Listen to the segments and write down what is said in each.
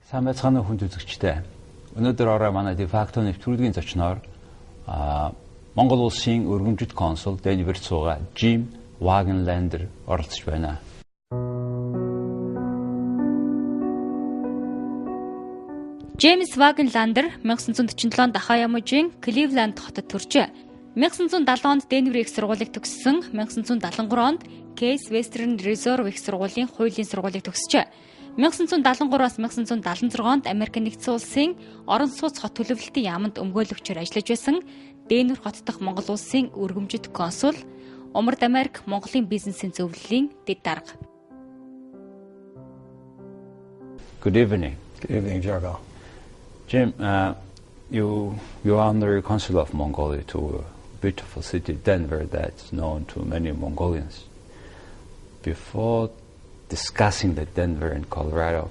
Сайн байцгаана уу хүнд үзэгчдээ. Өнөөдөр орой манай дефакто нэвтрүүлгийн зочноор Монгол Улсын өргөмжит консул Денверт суугаа Жэймс Вагенландер оролцож байна. Жэймс Вагенландер 1947 дахь Ямужийн Кливленд хотод төржээ. 1970 онд Денвер их сургуулийг төгссөн. 1973 онд Кейс Вестерн Резерв их сургуулийн хуулийн сургуулийг төгсжээ. 1973-аас 1976 онд Америк нэгдсэн улсын орон сууц хот төлөвлөлтийн яамд өмгөөлөгчөөр ажиллаж байсан. Денвер хот дахь Монгол Улсын өргөмжит консул, Умард Америк Монголын бизнесийн зөвлөлийн дэд дарга. Good evening. Good evening, Jargal. Jim, you are the consul of Mongolia to a beautiful city, Denver, that's known to many Mongolians. Before discussing the Denver and Colorado,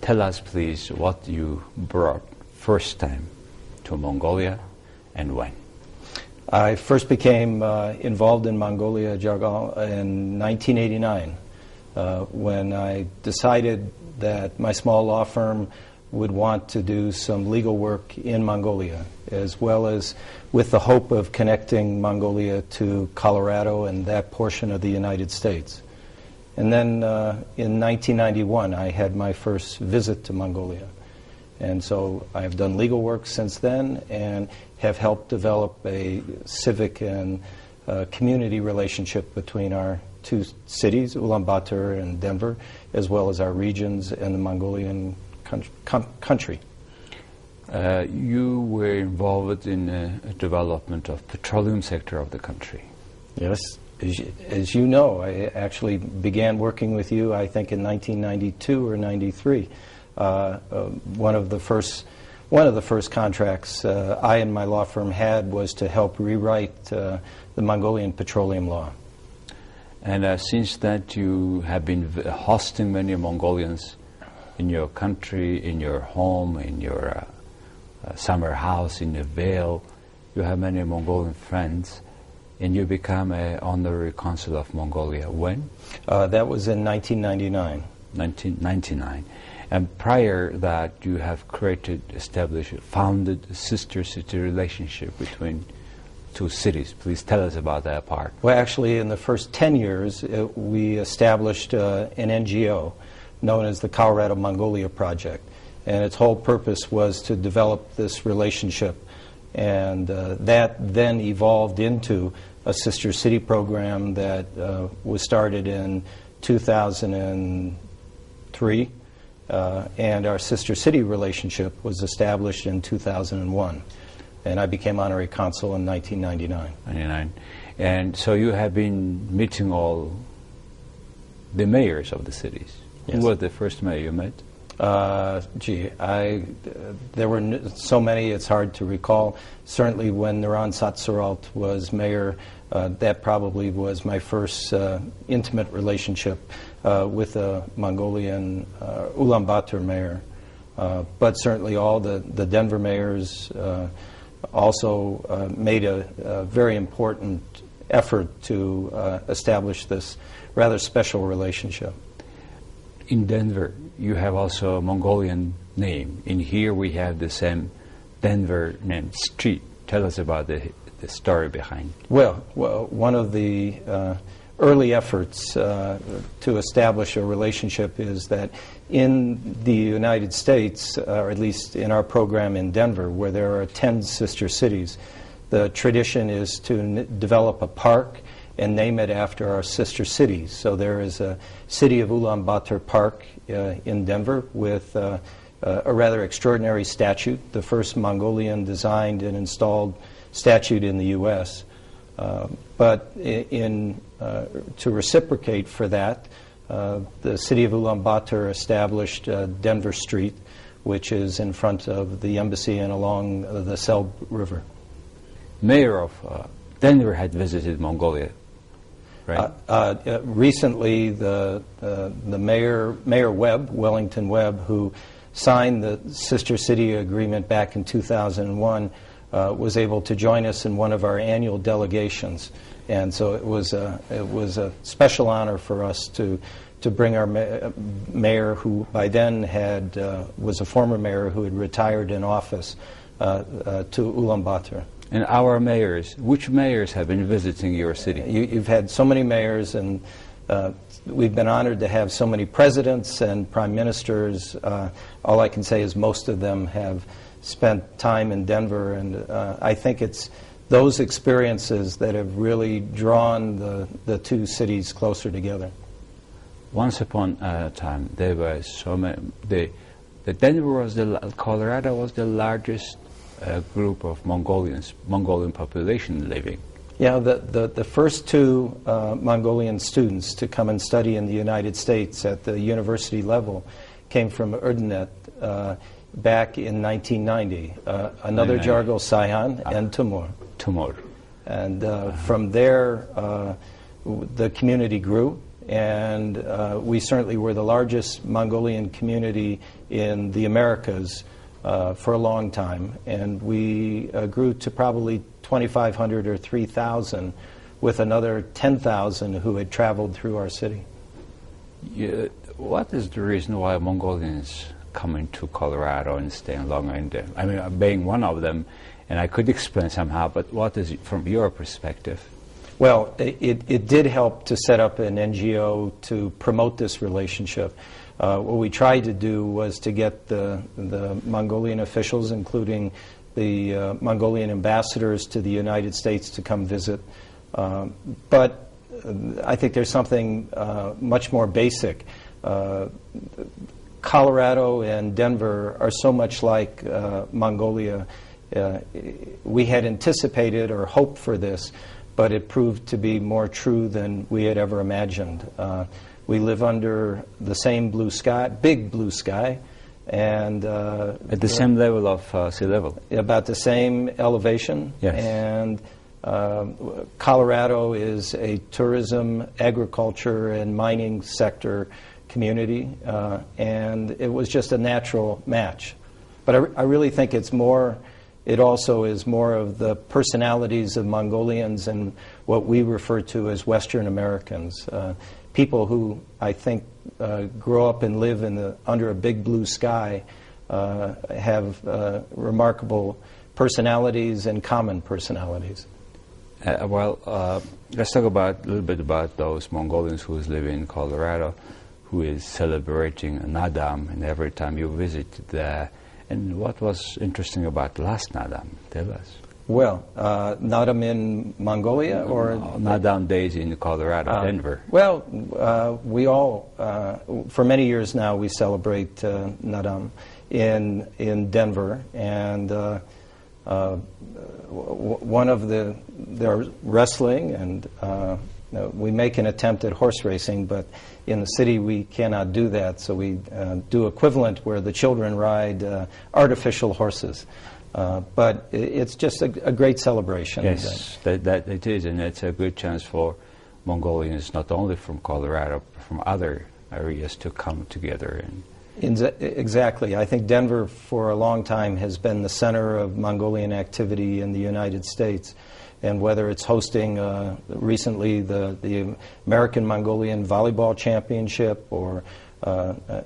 tell us please what you brought first time to Mongolia and when. I first became involved in Mongolia, Jargal, in 1989 when I decided that my small law firm would want to do some legal work in Mongolia, as well as with the hope of connecting Mongolia to Colorado and that portion of the United States. And then in 1991, I had my first visit to Mongolia. And so I've done legal work since then and have helped develop a civic and community relationship between our two cities, Ulaanbaatar and Denver, as well as our regions and the Mongolian country. You were involved in the development of petroleum sector of the country. Yes. As you know, I actually began working with you, I think, in 1992 or 93. One of the first contracts I and my law firm had was to help rewrite the Mongolian petroleum law. And since that, you have been hosting many Mongolians in your country, in your home, in your summer house, in the Vale. You have many Mongolian friends. And you become an honorary consul of Mongolia. When? That was in 1999. 1999. And prior that, you have founded a sister city relationship between two cities. Please tell us about that part. Well, actually, in the first 10 years, we established an NGO known as the Colorado Mongolia Project. And its whole purpose was to develop this relationship. And that then evolved into a sister city program that was started in 2003, and our sister city relationship was established in 2001. And I became honorary consul in 1999. And so you have been meeting all the mayors of the cities. Yes. Who was the first mayor you met? There were so many, it's hard to recall. Certainly when Naran Satsaralt was mayor, that probably was my first intimate relationship with a Mongolian Ulaanbaatar mayor. But certainly all the Denver mayors also made a very important effort to establish this rather special relationship. In Denver, you have also a Mongolian name. In here, we have the same Denver named street. Tell us about the story behind it. Well, one of the early efforts to establish a relationship is that in the United States, or at least in our program in Denver, where there are 10 sister cities, the tradition is to develop a park and name it after our sister cities. So there is a City of Ulaanbaatar Park in Denver with a rather extraordinary statue, the first Mongolian designed and installed statute in the U.S. But to reciprocate for that, the City of Ulaanbaatar established Denver Street, which is in front of the embassy and along the Selb River. Mayor of Denver had visited Mongolia. Right. Recently, the Mayor Webb, Wellington Webb, who signed the Sister City Agreement back in 2001, was able to join us in one of our annual delegations, and so it was a special honor for us to to bring our mayor, who by then was a former mayor who had retired in office, to Ulaanbaatar. And our mayors, which mayors have been visiting your city? You've had so many mayors, and we've been honored to have so many presidents and prime ministers. All I can say is most of them have spent time in Denver, and I think it's those experiences that have really drawn the two cities closer together. Once upon a time, there were so many. Colorado was the largest group of Mongolian population living. Yeah, the first two Mongolian students to come and study in the United States at the university level came from Erdenet back in 1990. Another Jargal Sayhan and Timur. And from there, the community grew, and we certainly were the largest Mongolian community in the Americas for a long time, and we grew to probably 2,500 or 3,000, with another 10,000 who had traveled through our city. What is the reason why Mongolians coming to Colorado and staying longer in there? I mean, being one of them, and I could explain somehow, but what is it from your perspective? Well, it did help to set up an NGO to promote this relationship. What we tried to do was to get the Mongolian officials, including the Mongolian ambassadors to the United States, to come visit. But I think there's something much more basic. Colorado and Denver are so much like Mongolia. We had anticipated or hoped for this, but it proved to be more true than we had ever imagined. We live under the same blue sky, big blue sky, and at the same level of sea level. About the same elevation. Yes. And Colorado is a tourism, agriculture, and mining sector community, and it was just a natural match. But I really think it's more. It also is more of the personalities of Mongolians and what we refer to as Western Americans. People who I think grow up and live under a big blue sky have remarkable personalities and common personalities. Let's talk a little bit about those Mongolians who live in Colorado, who is celebrating Nadam, and every time you visit there. And what was interesting about last Nadam? Tell us. Well, Nadam in Mongolia or Nadam days in Colorado, Denver. Well, we all, for many years now, we celebrate Nadam in Denver, and one of they're wrestling, and we make an attempt at horse racing, but in the city we cannot do that, so we do equivalent where the children ride artificial horses. But it's just a great celebration. Yes, that it is, and it's a good chance for Mongolians, not only from Colorado, but from other areas, to come together. Exactly. I think Denver for a long time has been the center of Mongolian activity in the United States. And whether it's hosting recently the American Mongolian Volleyball Championship, or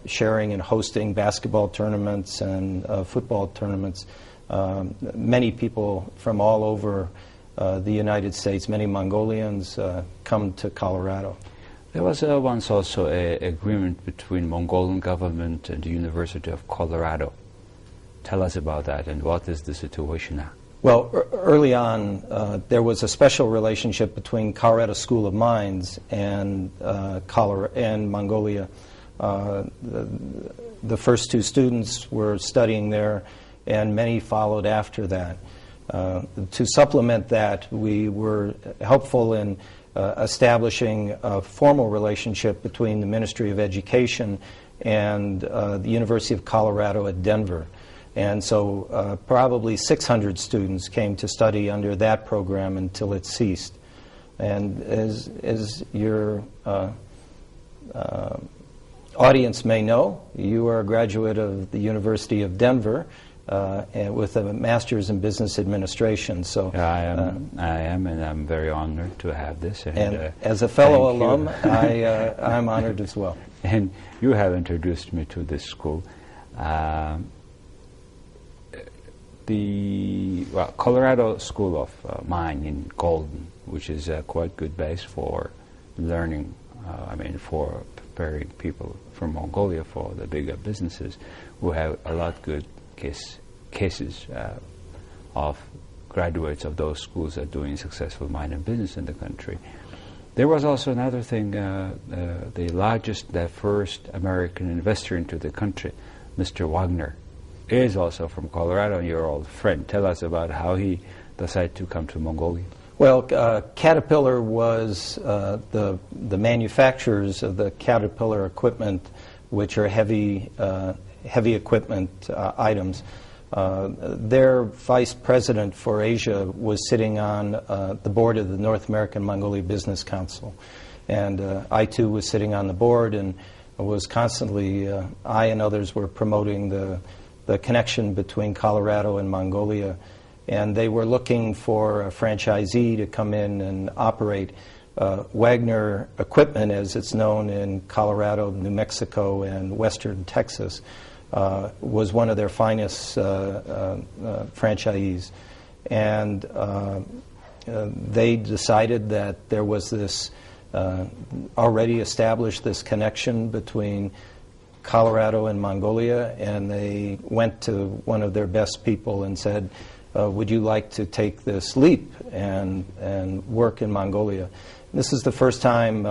sharing and hosting basketball tournaments and football tournaments, many people from all over the United States, many Mongolians, come to Colorado. There was once also an agreement between Mongolian government and the University of Colorado. Tell us about that, and what is the situation now? Well, early on, there was a special relationship between Colorado School of Mines and Mongolia. The first two students were studying there, and many followed after that. To supplement that, we were helpful in establishing a formal relationship between the Ministry of Education and the University of Colorado at Denver. And so probably 600 students came to study under that program until it ceased. And as your audience may know, you are a graduate of the University of Denver, and with a master's in business administration. So I am, and I'm very honored to have this. And as a fellow alum, I'm honored as well. And you have introduced me to this school. The Colorado School of Mine in Golden, which is a quite good base for learning, for preparing people from Mongolia for the bigger businesses who have a lot good cases of graduates of those schools are doing successful mine and business in the country. There was also another thing, the first American investor into the country, Mr. Wagner, is also from Colorado, and your old friend. Tell us about how he decided to come to Mongolia. Well, Caterpillar was the manufacturers of the Caterpillar equipment, which are heavy equipment items. Their vice president for Asia was sitting on the board of the North American Mongolia Business Council. And I, too, was sitting on the board and was constantly, I and others were promoting the connection between Colorado and Mongolia. And they were looking for a franchisee to come in and operate Wagner equipment, as it's known in Colorado, New Mexico, and western Texas. Was one of their finest franchisees. And they decided that there was this already established this connection between Colorado and Mongolia, and they went to one of their best people and said, would you like to take this leap and work in Mongolia? This is the first time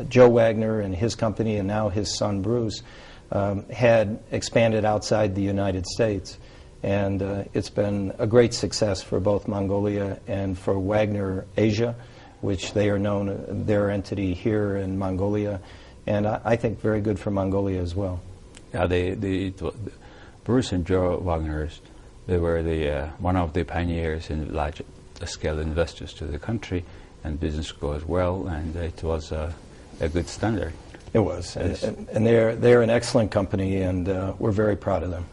Joe Wagner and his company, and now his son Bruce, had expanded outside the United States. And it's been a great success for both Mongolia and for Wagner Asia, which they are known, their entity here in Mongolia, and I think very good for Mongolia as well. Yeah, Bruce and Joe Wagner, they were one of the pioneers in large-scale investors to the country, and business goes well, and it was a good standard. It was, and they're an excellent company, and we're very proud of them.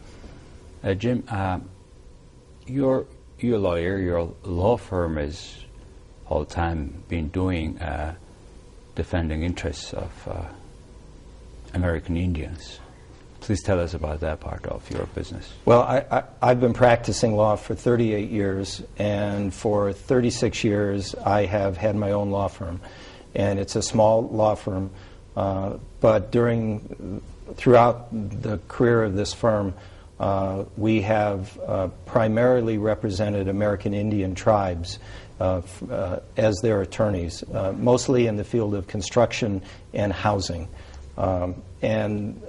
Jim, you're a lawyer. Your law firm has all the time been doing defending interests of American Indians. Please tell us about that part of your business. Well, I've been practicing law for 38 years, and for 36 years I have had my own law firm, and it's a small law firm. But throughout the career of this firm, we have primarily represented American Indian tribes as their attorneys, mostly in the field of construction and housing. And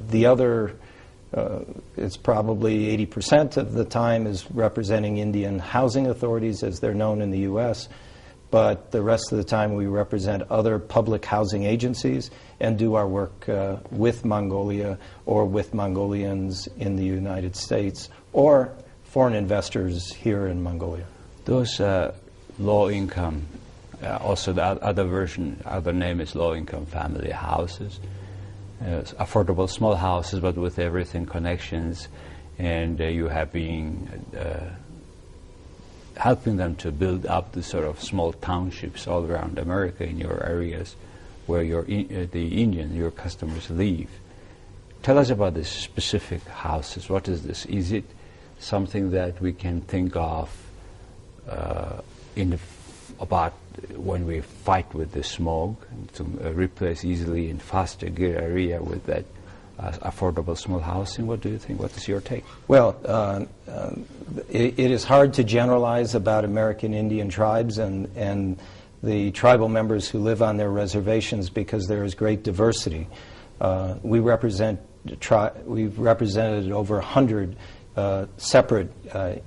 the other, it's probably 80% of the time is representing Indian housing authorities as they're known in the U.S., but the rest of the time we represent other public housing agencies and do our work with Mongolia or with Mongolians in the United States or foreign investors here in Mongolia. Those low income, also the other name is low income family houses, affordable small houses but with everything connections, and you have been helping them to build up the sort of small townships all around America in your areas where your customers live. Tell us about these specific houses. What is this? Is it something that we can think of about when we fight with the smog to replace easily in faster gear area with that affordable small housing? What do you think? What is your take? Well, it is hard to generalize about American Indian tribes and the tribal members who live on their reservations because there is great diversity. We've represented over 100 separate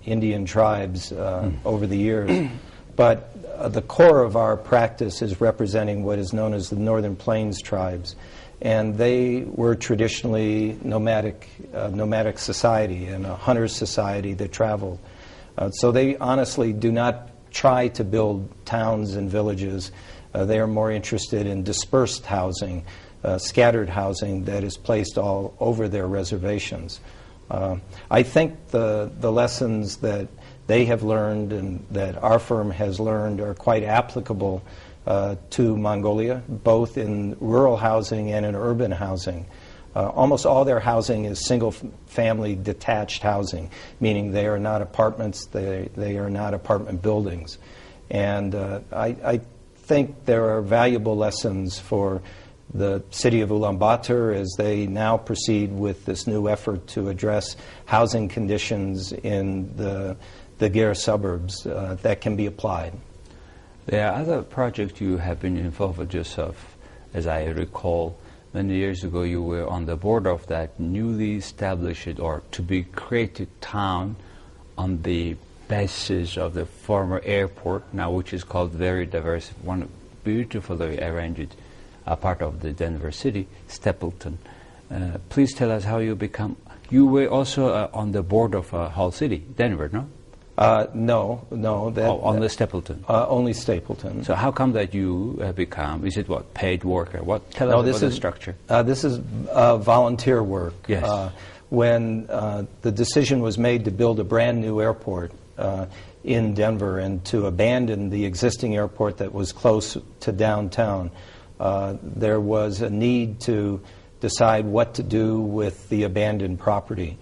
Indian tribes over the years. But the core of our practice is representing what is known as the Northern Plains tribes. And they were traditionally nomadic society and a hunter society that traveled. So they honestly do not try to build towns and villages. They are more interested in dispersed housing, scattered housing that is placed all over their reservations. I think the lessons that they have learned and that our firm has learned are quite applicable to Mongolia, both in rural housing and in urban housing. Almost all their housing is single-family detached housing, meaning they are not apartments, they are not apartment buildings. And I think there are valuable lessons for the city of Ulaanbaatar as they now proceed with this new effort to address housing conditions in the Gir suburbs that can be applied. There are other projects you have been involved with yourself. As I recall, many years ago you were on the board of that newly established or to be created town on the basis of the former airport, now which is called very diverse, one beautifully arranged part of the Denver city, Stapleton. Please tell us how you become. You were also on the board of Hall City, Denver, no? No. On Stapleton. Only Stapleton. So how come that you have become? Is it what, paid worker? What? Tell us about the structure. This is volunteer work. Yes. When the decision was made to build a brand new airport in Denver and to abandon the existing airport that was close to downtown, there was a need to decide what to do with the abandoned property.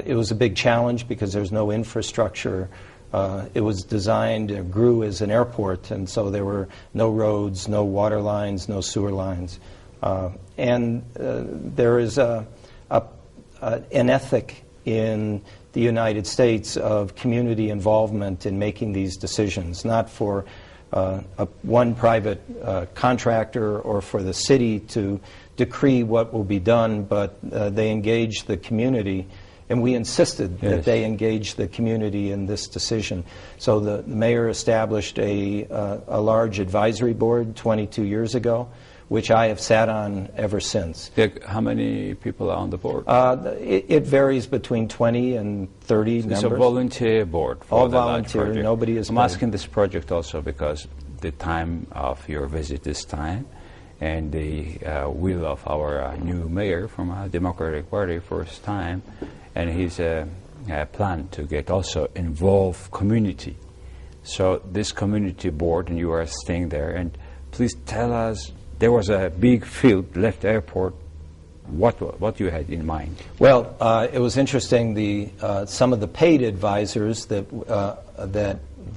It was a big challenge because there's no infrastructure. It was designed, grew as an airport, and so there were no roads, no water lines, no sewer lines. And there is an ethic in the United States of community involvement in making these decisions, not for one private contractor or for the city to decree what will be done, but they engage the community. And we insisted that they engage the community in this decision. So the mayor established a large advisory board 22 years ago, which I have sat on ever since. How many people are on the board? It varies between 20 and 30 members. It's a volunteer board for all the volunteer, large project. Nobody is I'm paid. asking this project also because the time of your visit this time and the will of our new mayor from our Democratic Party first time, and his plan to get also involved community. So this community board, and you are staying there, and please tell us, there was a big field, left airport, what you had in mind? Well, it was interesting, some of the paid advisors that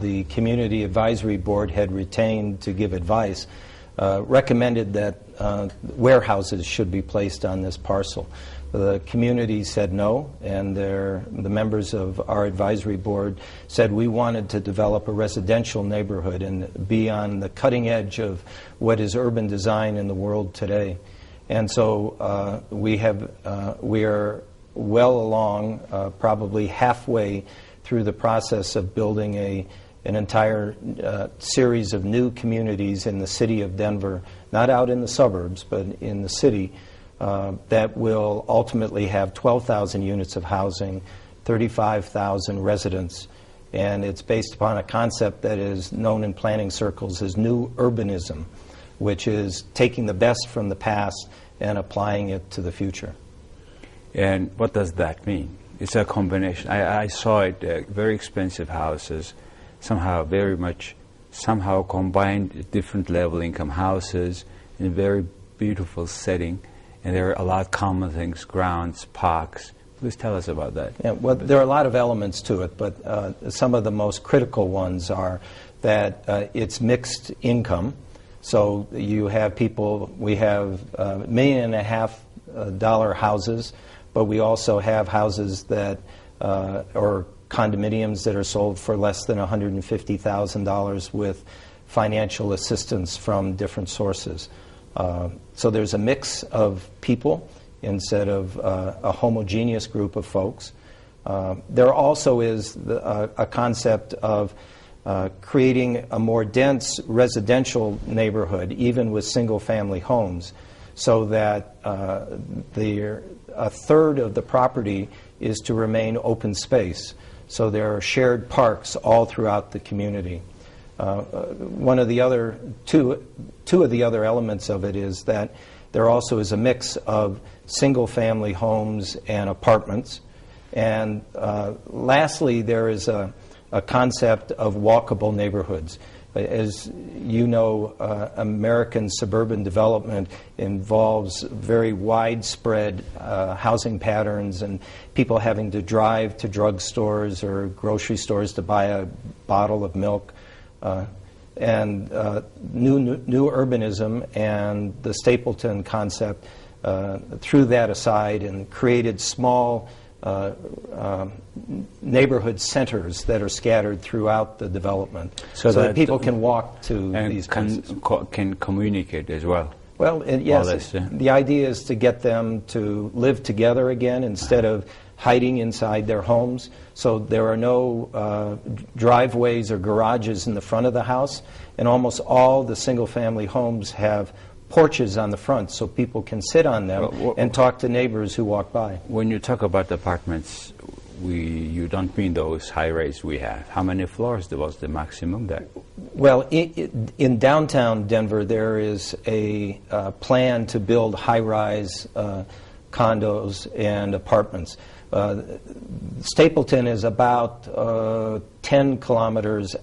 the Community Advisory Board had retained to give advice recommended that warehouses should be placed on this parcel. The community said no, and the members of our advisory board said we wanted to develop a residential neighborhood and be on the cutting edge of what is urban design in the world today. And so we are well along, probably halfway through the process of building an entire series of new communities in the city of Denver, not out in the suburbs, but in the city, that will ultimately have 12,000 units of housing, 35,000 residents, and it's based upon a concept that is known in planning circles as new urbanism, which is taking the best from the past and applying it to the future. And what does that mean? It's a combination. I saw it, very expensive houses, somehow combined different level income houses in a very beautiful setting. And there are a lot of common things, grounds, parks. Please tell us about that. Yeah, well, there are a lot of elements to it, but some of the most critical ones are that it's mixed income. So you have people, we have $1.5 million houses, but we also have houses that, or condominiums that are sold for less than $150,000 with financial assistance from different sources. So there's a mix of people instead of a homogeneous group of folks. There also is a concept of creating a more dense residential neighborhood, even with single-family homes, so that a third of the property is to remain open space. So there are shared parks all throughout the community. One of the other two of the other elements of it is that there also is a mix of single-family homes and apartments, And lastly, there is a concept of walkable neighborhoods. As you know, American suburban development involves very widespread housing patterns and people having to drive to drugstores or grocery stores to buy a bottle of milk. And new urbanism and the Stapleton concept threw that aside and created small neighborhood centers that are scattered throughout the development, so that people can walk to these places. Can communicate as well. Well, yes, the idea is to get them to live together again instead of hiding inside their homes. So there are no driveways or garages in the front of the house, and almost all the single-family homes have porches on the front so people can sit on them and talk to neighbors who walk by. When you talk about apartments, you don't mean those high-rise we have. How many floors was the maximum there? Well, in downtown Denver, there is a plan to build high-rise condos and apartments. Stapleton is about 10 kilometers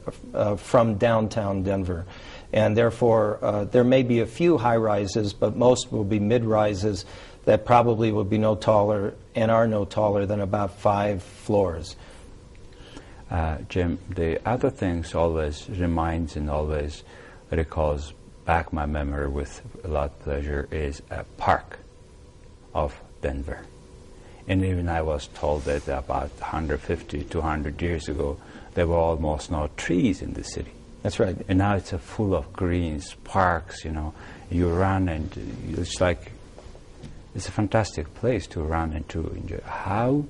from downtown Denver. And therefore, there may be a few high-rises, but most will be mid-rises that probably will be no taller and are no taller than about 5 floors. Jim, the other things always reminds and always recalls back my memory with a lot of pleasure is a park of Denver. And even I was told that about 150, 200 years ago, there were almost no trees in the city. That's right. And now it's full of greens, parks, you know. You run and it's like, it's a fantastic place to run and to enjoy. How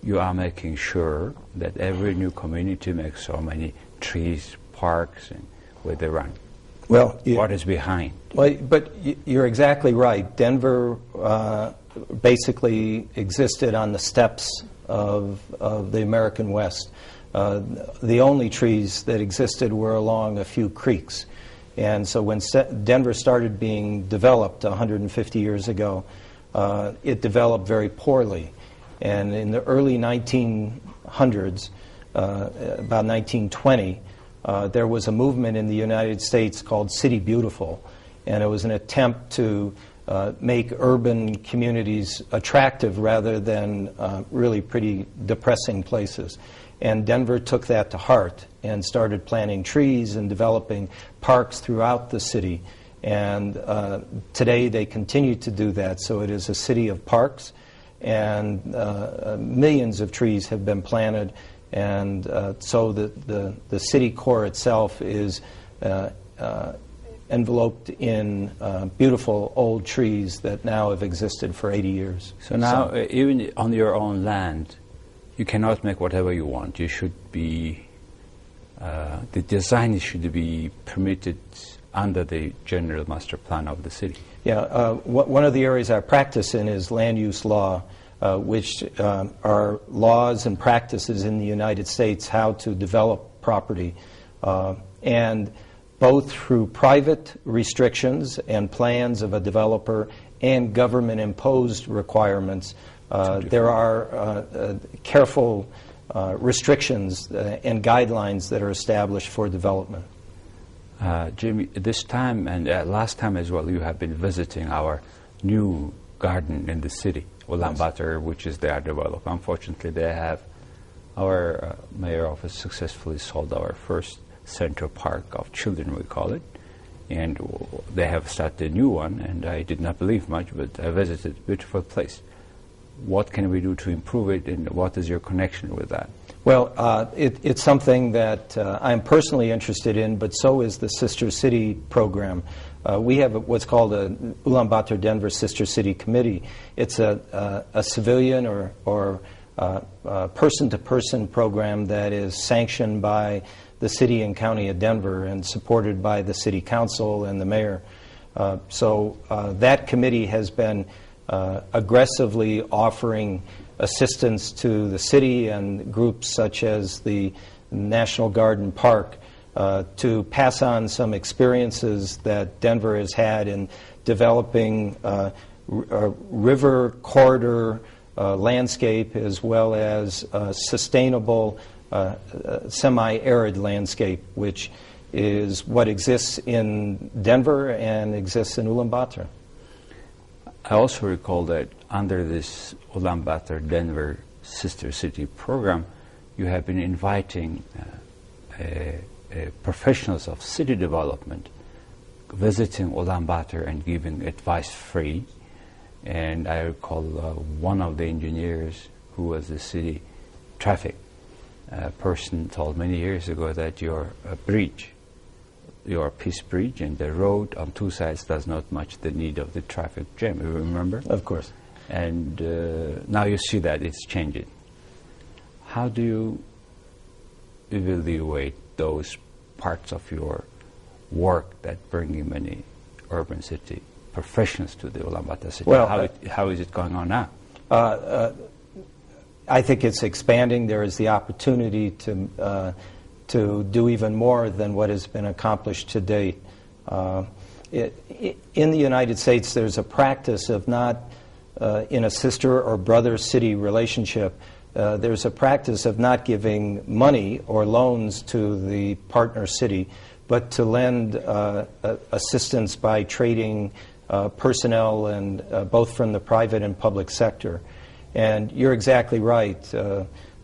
you are making sure that every new community makes so many trees, parks, and where they run? Well, what is behind? Well, but you're exactly right. Denver basically existed on the steppes of the American West. The only trees that existed were along a few creeks. And so when Denver started being developed 150 years ago, it developed very poorly. And in the early 1900s, about 1920, there was a movement in the United States called City Beautiful. And it was an attempt to make urban communities attractive rather than really pretty depressing places. And Denver took that to heart and started planting trees and developing parks throughout the city. And today they continue to do that. So it is a city of parks, and millions of trees have been planted. And so the city core itself is enveloped in beautiful old trees that now have existed for 80 years. So now, even on your own land, you cannot make whatever you want. You should be, the design should be permitted under the general master plan of the city. Yeah, one of the areas I practice in is land use law, which are laws and practices in the United States how to develop property. And both through private restrictions and plans of a developer and government-imposed requirements, there are careful restrictions and guidelines that are established for development. Jimmy, this time and last time as well, you have been visiting our new garden in the city, Ulaanbaatar, which is they are developed. Unfortunately, they have, our mayor office successfully sold our first Central Park of Children, we call it, and they have started a new one, and I did not believe much, but I visited a beautiful place. What can we do to improve it, and what is your connection with that? Well, it's something that I'm personally interested in, but so is the Sister City program. We have what's called a Ulaanbaatar Denver Sister City Committee. It's a civilian or person-to-person program that is sanctioned by the city and county of Denver and supported by the city council and the mayor. So that committee has been aggressively offering assistance to the city and groups such as the National Garden Park to pass on some experiences that Denver has had in developing river corridor landscape as well as sustainable semi-arid landscape, which is what exists in Denver and exists in Ulaanbaatar. I also recall that under this Ulaanbaatar-Denver Sister City program, you have been inviting professionals of city development visiting Ulaanbaatar and giving advice free. And I recall one of the engineers who was the city traffic person told many years ago that you're a bridge, you're a peace bridge, and the road on two sides does not match the need of the traffic jam. You remember? Of course. And now you see that it's changing. How do you evaluate those parts of your work that bring you many urban city professionals to the Ulaanbaatar city? Well, how is it going on now? I think it's expanding. There is the opportunity to do even more than what has been accomplished to date. In the United States, there's a practice of not, in a sister or brother city relationship, there's a practice of not giving money or loans to the partner city, but to lend assistance by trading personnel, and both from the private and public sector. And you're exactly right.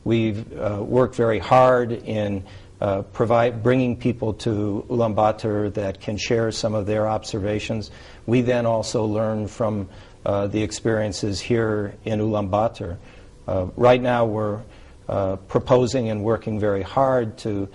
We've worked very hard in bringing people to Ulaanbaatar that can share some of their observations. We then also learn from the experiences here in Ulaanbaatar. Right now we're proposing and working very hard to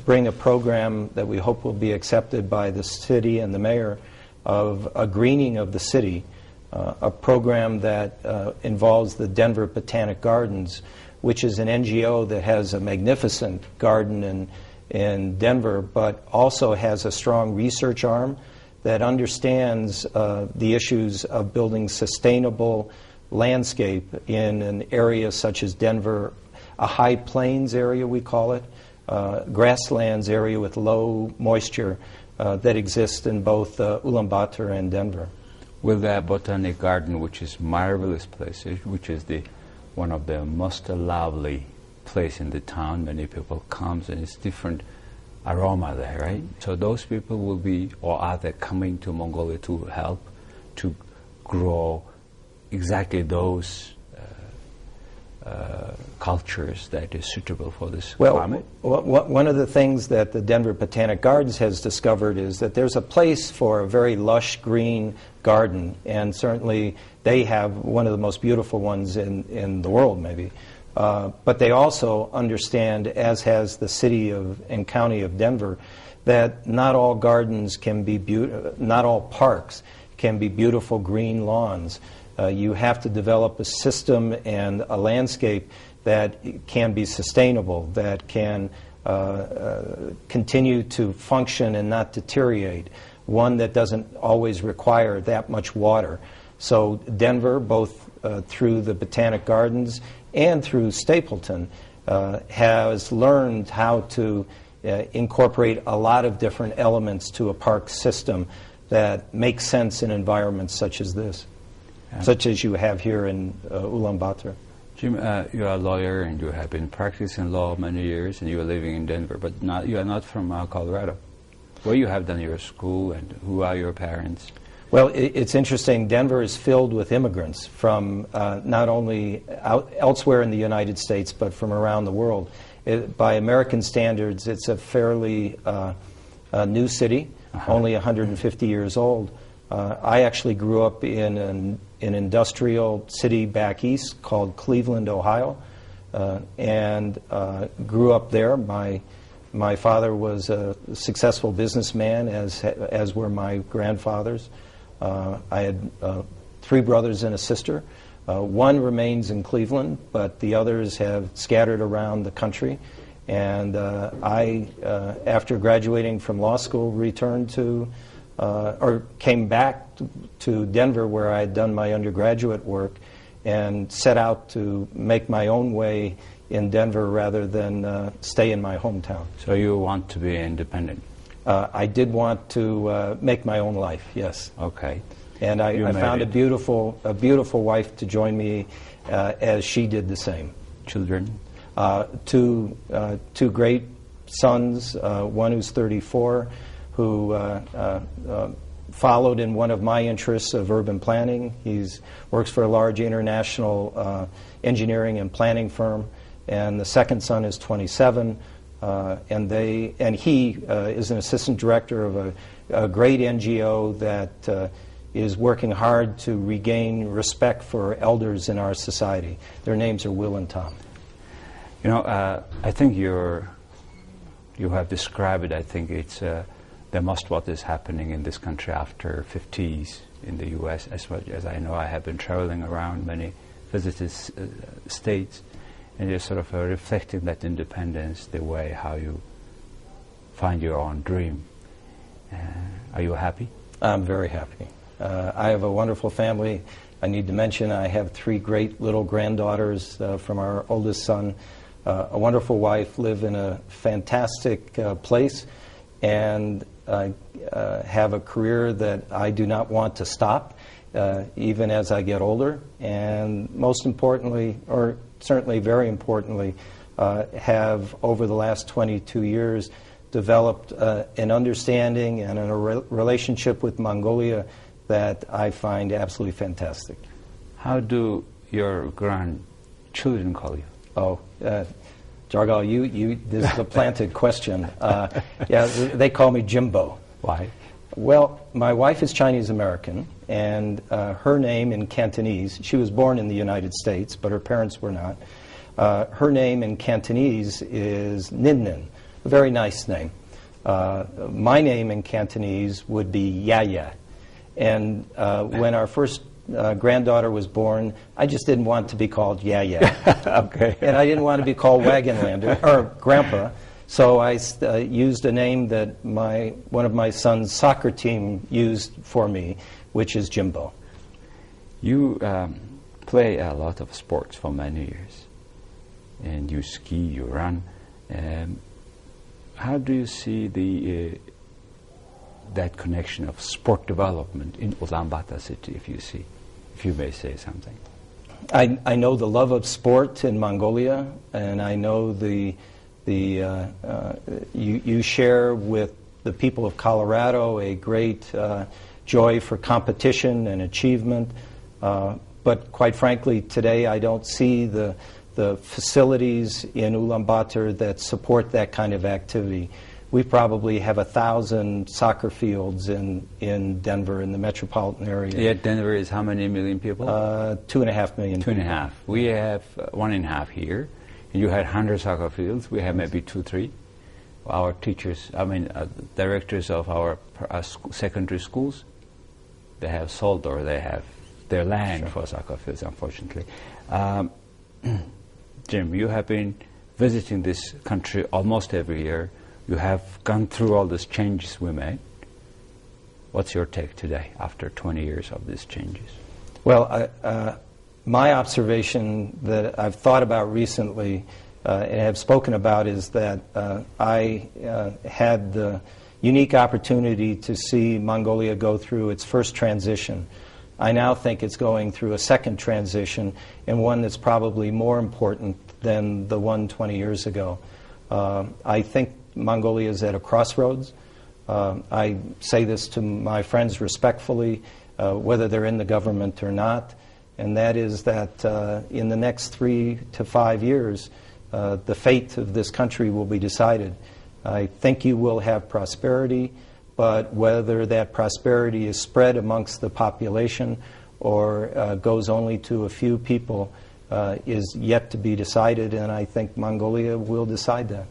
bring a program that we hope will be accepted by the city and the mayor of a greening of the city, a program that involves the Denver Botanic Gardens, which is an NGO that has a magnificent garden in Denver, but also has a strong research arm that understands the issues of building sustainable landscape in an area such as Denver, a high plains area we call it, grasslands area with low moisture that exists in both Ulaanbaatar and Denver. With the Botanic Garden, which is marvelous place, which is one of the most lovely place in the town. Many people comes and it's different aroma there, right? So those people will be, or are they coming to Mongolia to help to grow exactly those cultures that is suitable for this climate? One of the things that the Denver Botanic Gardens has discovered is that there's a place for a very lush green garden, and certainly they have one of the most beautiful ones in the world, maybe. But they also understand, as has the city and county of Denver, that not all gardens can be not all parks can be beautiful green lawns. You have to develop a system and a landscape that can be sustainable, that can continue to function and not deteriorate, one that doesn't always require that much water. So Denver, both through the Botanic Gardens and through Stapleton, has learned how to incorporate a lot of different elements to a park system that makes sense in environments such as this. Such as you have here in Ulaanbaatar. Jim, you're a lawyer and you have been practicing law many years and you're living in Denver, but you are not from Colorado. Where you have done your school and who are your parents? Well, it's interesting. Denver is filled with immigrants from not only elsewhere in the United States, but from around the world. By American standards, it's a fairly new city, only 150 years old. I actually grew up in an industrial city back east called Cleveland, Ohio, and grew up there. My father was a successful businessman, as were my grandfathers. I had 3 brothers and a sister. One remains in Cleveland, but the others have scattered around the country. And I, after graduating from law school, returned to or came back to Denver, where I had done my undergraduate work, and set out to make my own way in Denver rather than stay in my hometown. So you want to be independent? I did want to make my own life, yes. Okay. And I found a beautiful wife to join me as she did the same. Children? Two great sons, one who's 34, who followed in one of my interests of urban planning. He works for a large international engineering and planning firm. And the second son is 27, and he is an assistant director of a great NGO that is working hard to regain respect for elders in our society. Their names are Will and Tom. You know, I think you have described it. I think it's the most what is happening in this country after 50s in the U.S. As much as I know, I have been traveling around many visited states, and you're sort of reflecting that independence, the way how you find your own dream. Are you happy? I'm very happy. I have a wonderful family. I need to mention I have 3 great little granddaughters from our oldest son, a wonderful wife, live in a fantastic place, and have a career that I do not want to stop, even as I get older. And most importantly, or certainly very importantly, have over the last 22 years developed an understanding and a relationship with Mongolia that I find absolutely fantastic. How do your grandchildren call you? Oh, Jargal, this is a planted question. Yeah, they call me Jimbo. Why? Well, my wife is Chinese American, and her name in Cantonese, she was born in the United States, but her parents were not. Her name in Cantonese is Nin Nin, a very nice name. My name in Cantonese would be Yaya. And when our first granddaughter was born, I just didn't want to be called Yaya. Okay. And I didn't want to be called Wagenlander, or Grandpa. So I used a name that one of my son's soccer team used for me, which is Jimbo. You play a lot of sports for many years, and you ski, you run. How do you see that connection of sport development in Ulaanbaatar city, if you may say something? I know the love of sport in Mongolia, and I know you share with the people of Colorado a great joy for competition and achievement. But quite frankly, today I don't see the facilities in Ulaanbaatar that support that kind of activity. We probably have 1,000 soccer fields in Denver, in the metropolitan area. Yeah, Denver is how many million people? 2.5 million. 2.5. We have 1.5 here. You had 100 soccer fields. We have maybe 2, 3. Our teachers, directors of our secondary schools, they have sold or they have their land for soccer fields, unfortunately. Jim, you have been visiting this country almost every year. You have gone through all these changes we made. What's your take today after 20 years of these changes? Well, my observation that I've thought about recently and have spoken about is that I had the unique opportunity to see Mongolia go through its first transition. I now think it's going through a second transition, and one that's probably more important than the one 20 years ago. I think Mongolia is at a crossroads. I say this to my friends respectfully, whether they're in the government or not, and that is that in the next 3 to 5 years, the fate of this country will be decided. I think you will have prosperity, but whether that prosperity is spread amongst the population or goes only to a few people is yet to be decided, and I think Mongolia will decide that.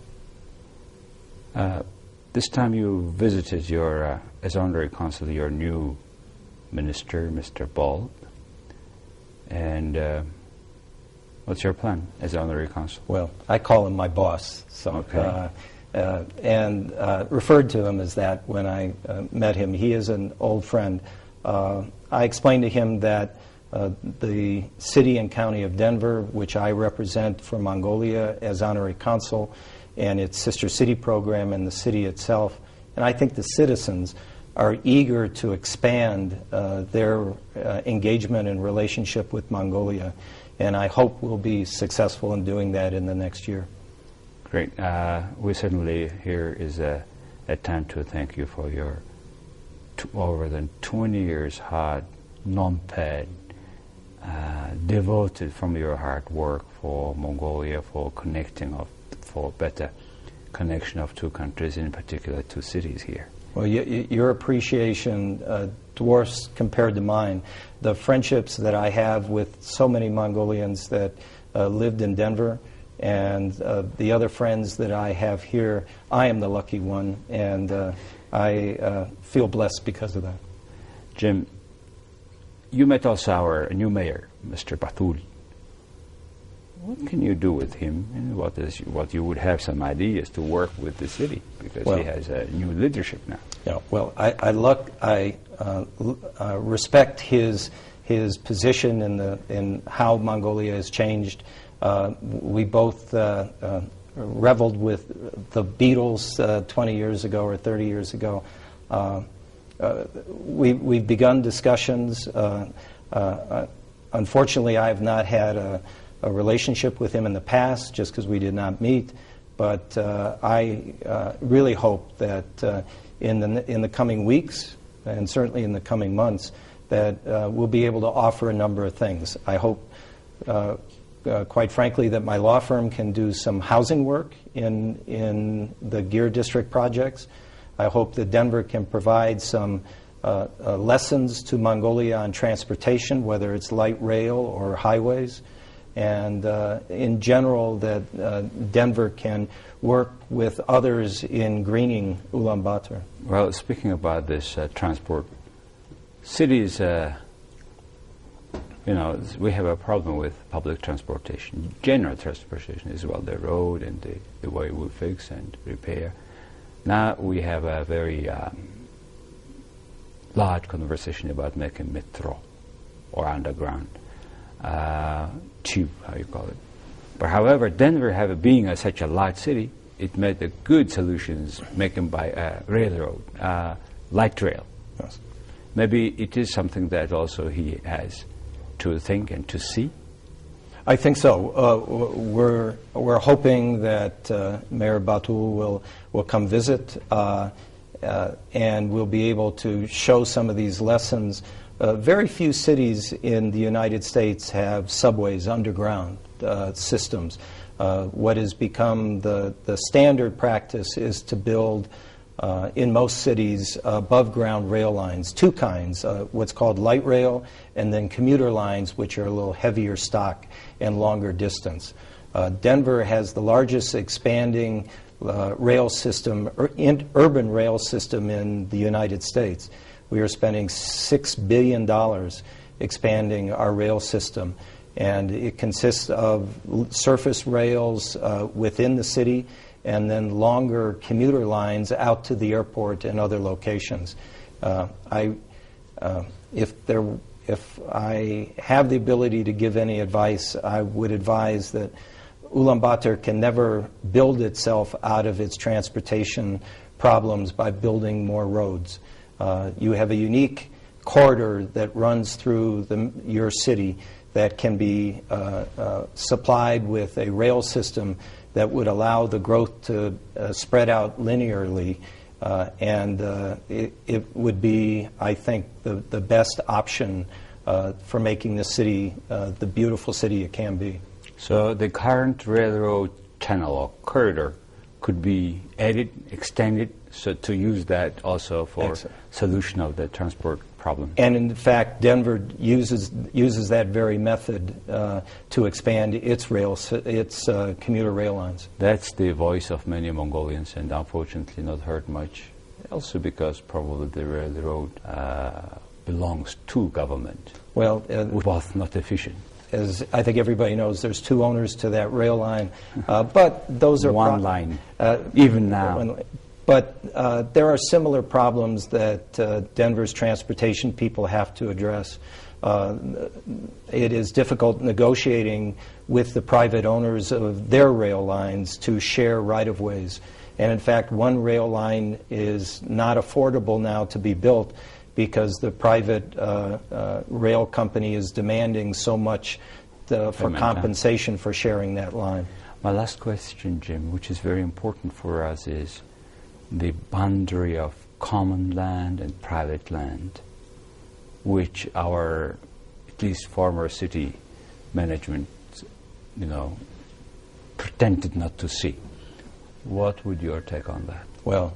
This time you visited your, as honorary consul, your new minister, Mr. Bald. And what's your plan as honorary consul? Well, I call him my boss, so and referred to him as that when I met him. He is an old friend. I explained to him that the city and county of Denver, which I represent for Mongolia as honorary consul, and its sister city program and the city itself, and I think the citizens are eager to expand their engagement and relationship with Mongolia, and I hope we'll be successful in doing that in the next year. Great. We certainly here is a time to thank you for your over than 20 years hard, non-paid, devoted from your hard work for Mongolia, for for better connection of two countries, in particular two cities here. Well, your appreciation dwarfs, compared to mine, the friendships that I have with so many Mongolians that lived in Denver, and the other friends that I have here. I am the lucky one, and I feel blessed because of that. Jim, you met also our new mayor, Mr. Batul. What can you do with him? And what you would have some ideas to work with the city, because he has a new leadership now. Yeah, well, I respect his position in how Mongolia has changed. We both reveled with the Beatles 20 years ago or 30 years ago. We've begun discussions. Unfortunately, I have not had a relationship with him in the past, just because we did not meet. But I really hope that in the coming weeks, and certainly in the coming months, that we'll be able to offer a number of things. I hope, quite frankly, that my law firm can do some housing work in the Gear District projects. I hope that Denver can provide some lessons to Mongolia on transportation, whether it's light rail or highways. And in general, that Denver can work with others in greening Ulaanbaatar. Well, speaking about this transport, cities, we have a problem with public transportation, general transportation as well, the road and the way we fix and repair. Now we have a very large conversation about making metro or underground. Tube, how you call it. But however, Denver being such a large city, it made the good solutions making by railroad, light rail. Yes. Maybe it is something that also he has to think and to see. I think so. We're hoping that Mayor Batul will come visit and we'll be able to show some of these lessons. Very few cities in the United States have subways, underground systems. What has become the standard practice is to build, in most cities, above-ground rail lines, two kinds, what's called light rail, and then commuter lines, which are a little heavier stock and longer distance. Denver has the largest expanding rail system, urban rail system in the United States. We are spending $6 billion expanding our rail system, and it consists of surface rails within the city and then longer commuter lines out to the airport and other locations. If I have the ability to give any advice, I would advise that Ulaanbaatar can never build itself out of its transportation problems by building more roads. You have a unique corridor that runs through your city that can be supplied with a rail system that would allow the growth to spread out linearly, and it would be, I think, the best option for making the city the beautiful city it can be. So the current railroad channel or corridor could be added, extended, so to use that also for solution of the transport problem. And in fact, Denver uses that very method to expand its commuter rail lines. That's the voice of many Mongolians, and unfortunately not heard much. Also because probably the railroad belongs to government. Well, both not efficient. As I think everybody knows, there's two owners to that rail line, but those are one line, even now. But there are similar problems that Denver's transportation people have to address. It is difficult negotiating with the private owners of their rail lines to share right-of-ways. And in fact, one rail line is not affordable now to be built because the private rail company is demanding so much for compensation for sharing that line. My last question, Jim, which is very important for us, is the boundary of common land and private land, which our, at least former city management, pretended not to see. What would your take on that? Well,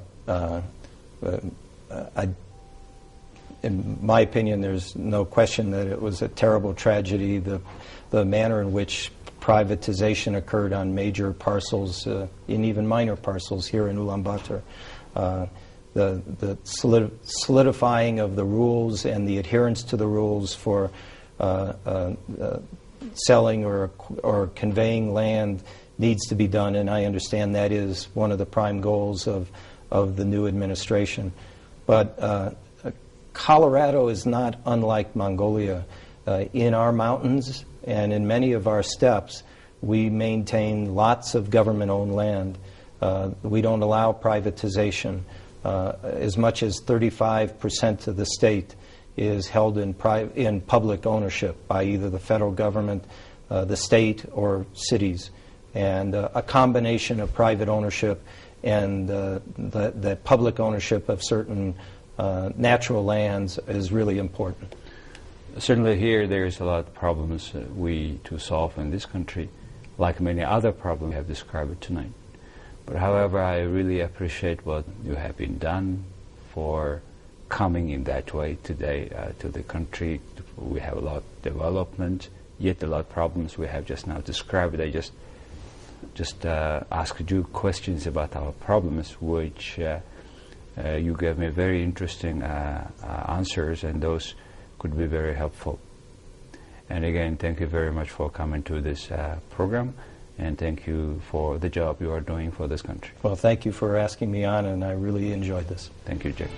in my opinion, there's no question that it was a terrible tragedy. The manner in which privatization occurred on major parcels, and even minor parcels here in Ulaanbaatar. The solidifying of the rules and the adherence to the rules for selling or conveying land needs to be done, and I understand that is one of the prime goals of the new administration. But Colorado is not unlike Mongolia. In our mountains and in many of our steppes, we maintain lots of government-owned land. We don't allow privatization. As much as 35% of the state is held in public ownership by either the federal government, the state, or cities. And a combination of private ownership and the public ownership of certain natural lands is really important. Certainly here there's a lot of problems to solve in this country, like many other problems we have described tonight. But however, I really appreciate what you have been done for coming in that way today to the country. We have a lot of development, yet a lot of problems we have just now described. I just asked you questions about our problems, which you gave me very interesting answers, and those could be very helpful. And again, thank you very much for coming to this program, and thank you for the job you are doing for this country. Well, thank you for asking me on, and I really enjoyed this. Thank you, Jack.